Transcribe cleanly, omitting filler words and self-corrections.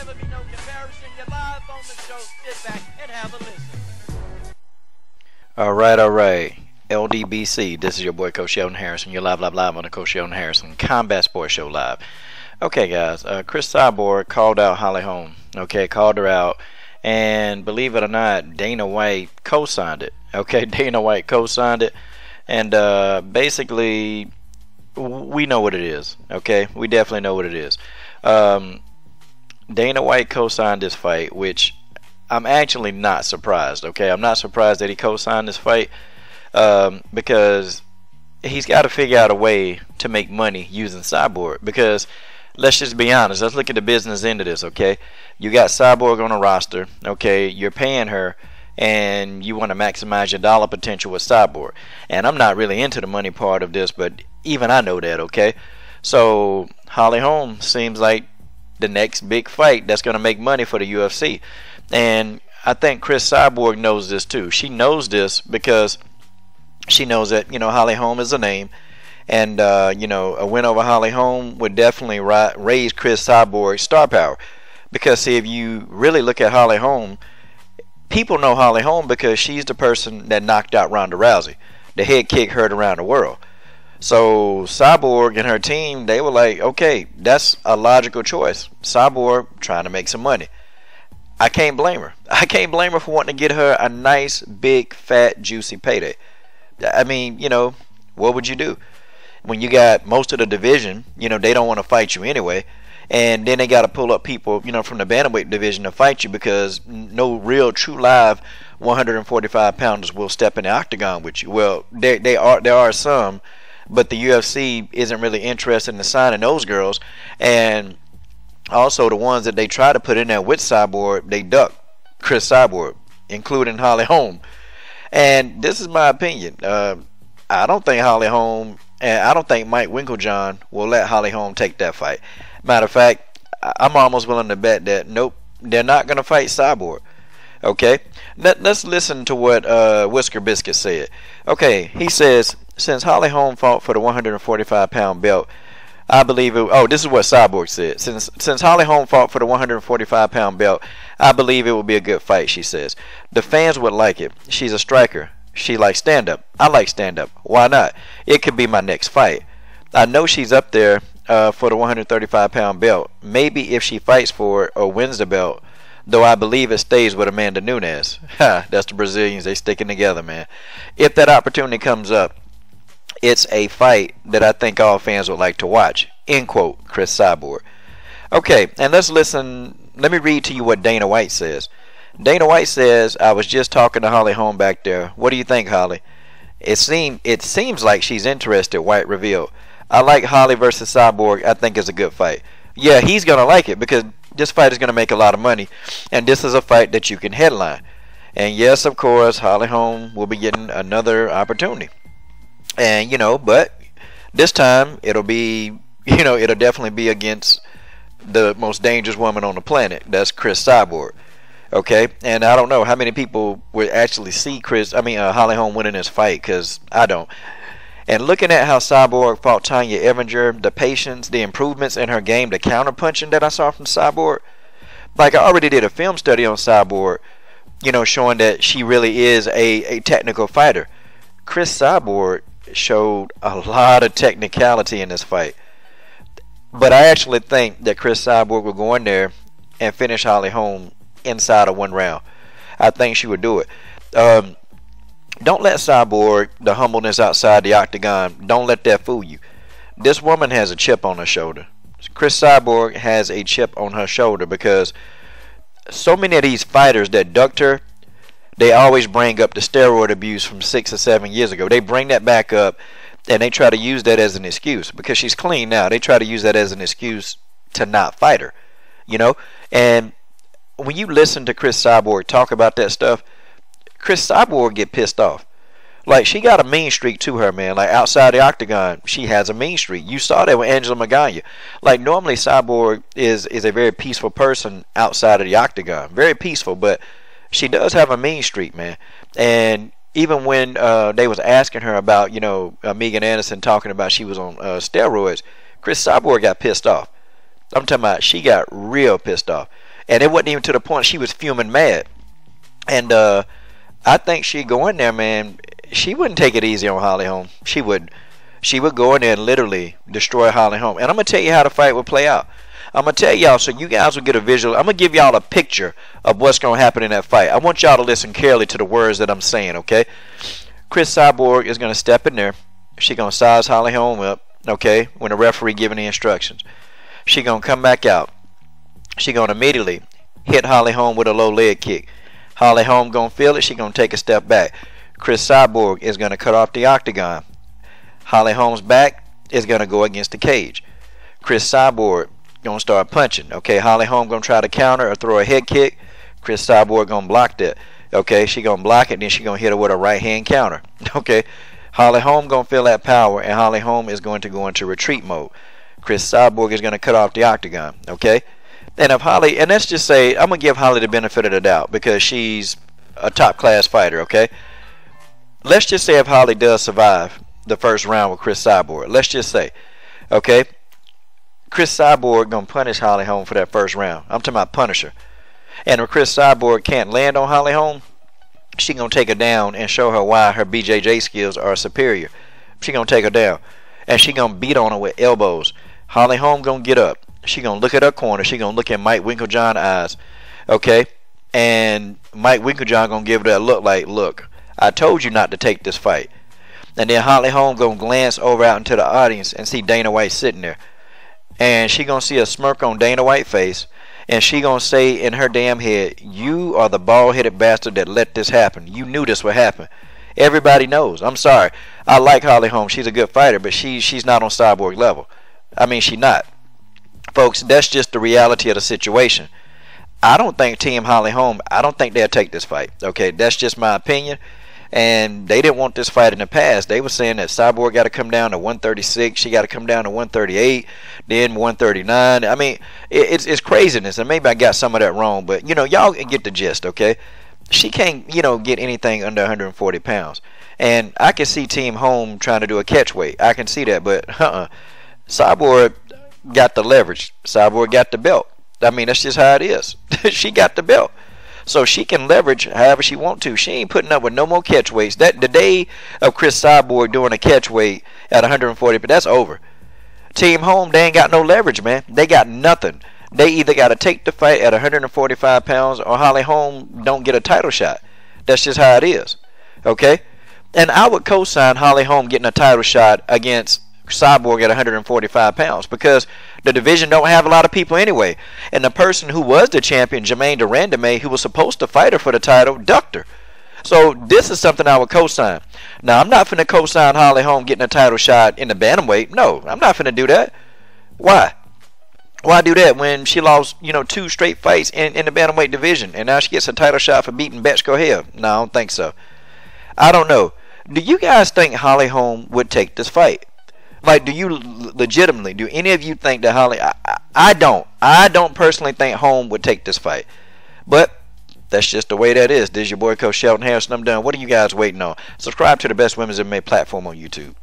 never be no comparison. You're live on the show. Sit back and have a listen. All right. LDBC, this is your boy Coach Sheldon Harrison. You're live on the Coach Sheldon Harrison Combat Sports Show live. Okay, guys, Cris Cyborg called out Holly Holm. Okay, called her out. And believe it or not, Dana White co-signed it. Okay, Dana White co-signed it. And basically, we know what it is. Okay, we definitely know what it is. Dana White co-signed this fight, which I'm actually not surprised. Okay, I'm not surprised that he co-signed this fight because he's got to figure out a way to make money using Cyborg. Because let's just be honest. Let's look at the business end of this. Okay, you got Cyborg on a roster. Okay, you're paying her, and you want to maximize your dollar potential with Cyborg. And I'm not really into the money part of this, but even I know that. Okay, so Holly Holm seems like the next big fight that's going to make money for the UFC. And I think Cris Cyborg knows this too. She knows this because she knows that, you know, Holly Holm is a name. And, you know, a win over Holly Holm would definitely raise Cris Cyborg's star power. Because, see, if you really look at Holly Holm, people know Holly Holm because she's the person that knocked out Ronda Rousey. The head kick heard around the world. So Cyborg and her team, they were like, okay, that's a logical choice. Cyborg trying to make some money. I can't blame her. I can't blame her for wanting to get her a nice, big, fat, juicy payday. I mean, you know, what would you do? When you got most of the division, you know, they don't want to fight you anyway. And then they got to pull up people, you know, from the bantamweight division to fight you because no real, true, live 145 pounders will step in the octagon with you. Well, there are some, but the UFC isn't really interested in signing those girls. And also the ones that they try to put in there with Cyborg, they duck Cris Cyborg, including Holly Holm. And this is my opinion. I don't think Holly Holm, and I don't think Mike Winkeljohn will let Holly Holm take that fight. Matter of fact, I'm almost willing to bet that nope, they're not going to fight Cyborg. Okay, let's listen to what Whisker Biscuit said. Okay, he says, since Holly Holm fought for the 145-pound belt, I believe it. Oh, this is what Cyborg said. Since Holly Holm fought for the 145-pound belt, I believe it will be a good fight. She says the fans would like it. She's a striker. She likes stand-up. I like stand-up. Why not? It could be my next fight. I know she's up there for the 135-pound belt. Maybe if she fights for it or wins the belt, though I believe it stays with Amanda Nunes. Ha, that's the Brazilians. They sticking together, man. If that opportunity comes up, it's a fight that I think all fans would like to watch. End quote, Cris Cyborg. Okay, and let's listen. Let me read to you what Dana White says. Dana White says, I was just talking to Holly Holm back there. What do you think, Holly? It seems like she's interested, White revealed. I like Holly versus Cyborg. I think it's a good fight. Yeah, he's going to like it because this fight is going to make a lot of money. And this is a fight that you can headline. And yes, of course, Holly Holm will be getting another opportunity. And, you know, but this time it'll be, you know, it'll definitely be against the most dangerous woman on the planet. That's Cris Cyborg. Okay, and I don't know how many people would actually see Holly Holm winning this fight, because I don't. And looking at how Cyborg fought Tanya Evinger, the patience, the improvements in her game, the counterpunching that I saw from Cyborg, like I already did a film study on Cyborg, you know, showing that she really is a technical fighter. Cris Cyborg showed a lot of technicality in this fight. But I actually think that Cris Cyborg will go in there and finish Holly Holm inside of one round. I think she would do it. Don't let Cyborg, the humbleness outside the octagon, don't let that fool you. This woman has a chip on her shoulder. Cris Cyborg has a chip on her shoulder because so many of these fighters that ducked her, they always bring up the steroid abuse from 6 or 7 years ago. They bring that back up and they try to use that as an excuse because she's clean now. They try to use that as an excuse to not fight her, you know. And when you listen to Cris Cyborg talk about that stuff, Cris Cyborg get pissed off. Like, she got a mean streak to her, man. Like, outside the octagon, she has a mean streak. You saw that with Angela Magana. Like, normally Cyborg is a very peaceful person outside of the octagon. Very peaceful, but she does have a mean streak, man. And even when they was asking her about, you know, Megan Anderson talking about she was on steroids, Cris Cyborg got pissed off. I'm talking about she got real pissed off. And it wasn't even to the point she was fuming mad. And I think she'd go in there, man. She wouldn't take it easy on Holly Holm. She would go in there and literally destroy Holly Holm. And I'm going to tell you how the fight would play out. I'm going to tell y'all so you guys will get a visual. I'm going to give y'all a picture of what's going to happen in that fight. I want y'all to listen carefully to the words that I'm saying, okay? Cris Cyborg is going to step in there. She's going to size Holly Holm up, okay, when the referee giving the instructions. She's going to come back out. She's going to immediately hit Holly Holm with a low leg kick. Holly Holm going to feel it. She's going to take a step back. Cris Cyborg is going to cut off the octagon. Holly Holm's back is going to go against the cage. Cris Cyborg going to start punching. Okay, Holly Holm going to try to counter or throw a head kick. Cris Cyborg going to block that. Okay, she going to block it, then she going to hit her with a right hand counter. Okay, Holly Holm going to feel that power, and Holly Holm is going to go into retreat mode. Cris Cyborg is going to cut off the octagon. Okay, and if Holly, and let's just say, I'm going to give Holly the benefit of the doubt because she's a top class fighter. Okay, let's just say if Holly does survive the first round with Cris Cyborg, let's just say, okay, Cris Cyborg gonna punish Holly Holm for that first round. I'm talking about punish her. And if Cris Cyborg can't land on Holly Holm, she gonna take her down and show her why her BJJ skills are superior. She gonna take her down, and she gonna beat on her with elbows. Holly Holm gonna get up. She gonna look at her corner. She gonna look at Mike Winkeljohn's eyes, okay? And Mike Winkeljohn gonna give her that look like, look, I told you not to take this fight. And then Holly Holm gonna glance over out into the audience and see Dana White sitting there. And she gonna see a smirk on Dana White's face, and she gonna say in her damn head, you are the bald-headed bastard that let this happen. You knew this would happen. Everybody knows. I'm sorry. I like Holly Holm. She's a good fighter, but she's not on Cyborg level. I mean, she's not. Folks, that's just the reality of the situation. I don't think Team Holly Holm, I don't think they'll take this fight. Okay, that's just my opinion. And they didn't want this fight in the past. They were saying that Cyborg got to come down to 136. She got to come down to 138, then 139. I mean, it's craziness. And maybe I got some of that wrong. But, you know, y'all get the gist, okay? She can't, you know, get anything under 140 pounds. And I can see Team Holm trying to do a catch weight. I can see that. But, Cyborg got the leverage. Cyborg got the belt. I mean, that's just how it is. She got the belt. So she can leverage however she want to. She ain't putting up with no more catch weights. That the day of Cris Cyborg doing a catch weight at 140, but that's over. Team Holm, they ain't got no leverage, man. They got nothing. They either got to take the fight at 145 pounds or Holly Holm don't get a title shot. That's just how it is. Okay? And I would co-sign Holly Holm getting a title shot against Cyborg at 145 pounds because the division don't have a lot of people anyway. And the person who was the champion, Jermaine Durandame, who was supposed to fight her for the title, ducked her. So this is something I would co-sign. Now, I'm not finna co-sign Holly Holm getting a title shot in the bantamweight. No, I'm not finna do that. Why? Why do that when she lost, you know, 2 straight fights in the bantamweight division and now she gets a title shot for beating Betchko Hill? No, I don't think so. I don't know. Do you guys think Holly Holm would take this fight? Like, do you legitimately, do any of you think that Holly, I don't. I don't personally think Holm would take this fight. But that's just the way that is. This is your boy, Coach Shelton Harrison. I'm done. What are you guys waiting on? Subscribe to the Best Women's MMA platform on YouTube.